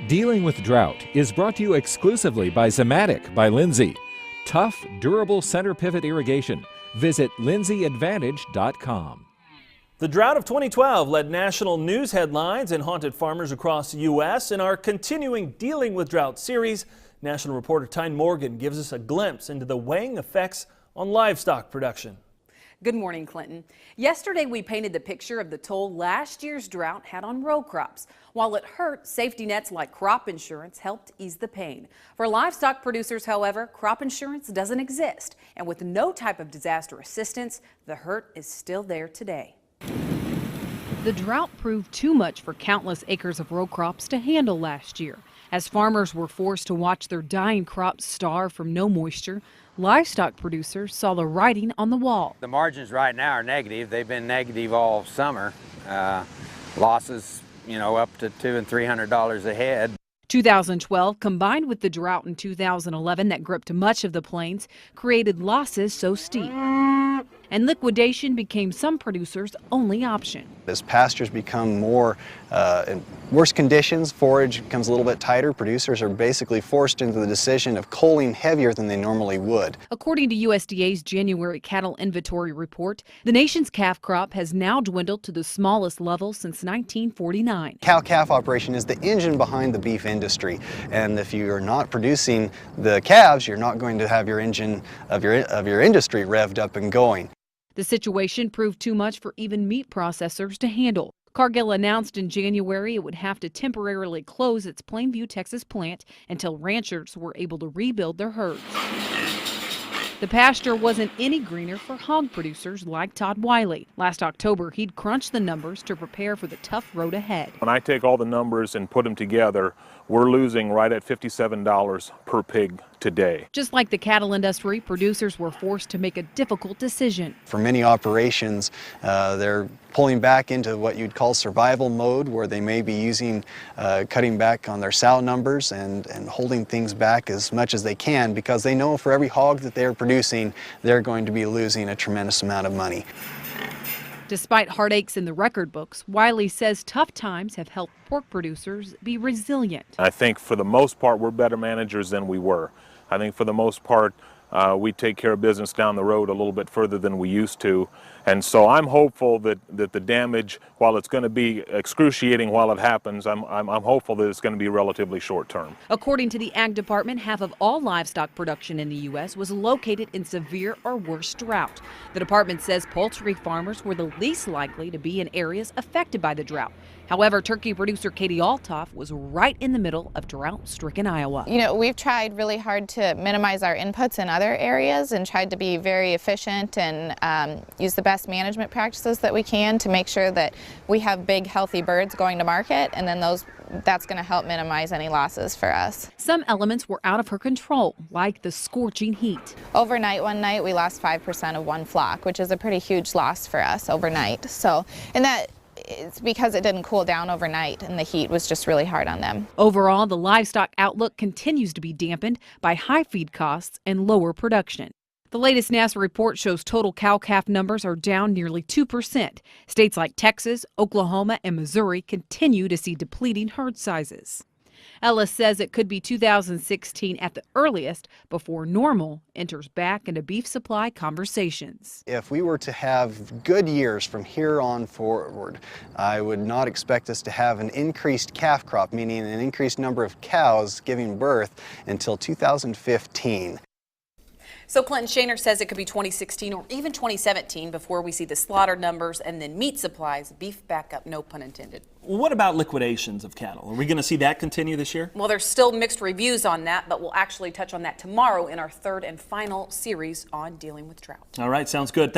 Dealing with Drought is brought to you exclusively by Zematic by Lindsay. Tough, durable center pivot irrigation. Visit lindsayadvantage.com. The drought of 2012 led national news headlines and haunted farmers across the U.S. In our continuing Dealing with Drought series, national reporter Tyne Morgan gives us a glimpse into the weighing effects on livestock production. Good morning, Clinton. Yesterday, we painted the picture of the toll last year's drought had on row crops. While it hurt, safety nets like crop insurance helped ease the pain. For livestock producers, however, crop insurance doesn't exist. And with no type of disaster assistance, the hurt is still there today. The drought proved too much for countless acres of row crops to handle last year. As farmers were forced to watch their dying crops starve from no moisture, livestock producers saw the writing on the wall. The margins right now are negative. They've been negative all summer. Losses, up to $200 and $300 a head. 2012, combined with the drought in 2011 that gripped much of the plains, created losses so steep. And liquidation became some producers' only option. As pastures become more in worse conditions, forage becomes a little bit tighter, producers are basically forced into the decision of culling heavier than they normally would. According to USDA's January cattle inventory report, the nation's calf crop has now dwindled to the smallest level since 1949. Cow-calf operation is the engine behind the beef industry, and if you are not producing the calves, you're not going to have your engine of your industry revved up and going. The situation proved too much for even meat processors to handle. Cargill announced in January it would have to temporarily close its Plainview, Texas plant until ranchers were able to rebuild their herds. The pasture wasn't any greener for hog producers like Todd Wiley. Last October, he'd crunched the numbers to prepare for the tough road ahead. When I take all the numbers and put them together, we're losing right at $57 per pig today. Just like the cattle industry, producers were forced to make a difficult decision. For many operations, they're pulling back into what you'd call survival mode, where they may be using, cutting back on their sow numbers and holding things back as much as they can, because they know for every hog that they're producing, they're going to be losing a tremendous amount of money. Despite heartaches in the record books, Wiley says tough times have helped pork producers be resilient. I think for the most part, we're better managers than we were. I think for the most part, we take care of business down the road a little bit further than we used to. And so I'm hopeful that the damage, while it's going to be excruciating while it happens, I'm hopeful that it's going to be relatively short term. According to the Ag Department, half of all livestock production in the U.S. was located in severe or worse drought. The department says poultry farmers were the least likely to be in areas affected by the drought. However, turkey producer Katie Altoff was right in the middle of drought-stricken Iowa. We've tried really hard to minimize our inputs in other areas and tried to be very efficient and use the best management practices that we can to make sure that we have big, healthy birds going to market, and then that's going to help minimize any losses for us. Some elements were out of her control, like the scorching heat. Overnight, one night, we lost 5% of one flock, which is a pretty huge loss for us overnight. It's because it didn't cool down overnight and the heat was just really hard on them. Overall, the livestock outlook continues to be dampened by high feed costs and lower production. The latest NASA report shows total cow-calf numbers are down nearly 2%. States like Texas, Oklahoma, and Missouri continue to see depleting herd sizes. Ellis says it could be 2016 at the earliest before normal enters back into beef supply conversations. If we were to have good years from here on forward, I would not expect us to have an increased calf crop, meaning an increased number of cows giving birth, until 2015. So Clinton Shaner says it could be 2016 or even 2017 before we see the slaughter numbers and then meat supplies, beef back up, no pun intended. What about liquidations of cattle? Are we going to see that continue this year? Well, there's still mixed reviews on that, but we'll actually touch on that tomorrow in our third and final series on Dealing with Drought. All right, sounds good.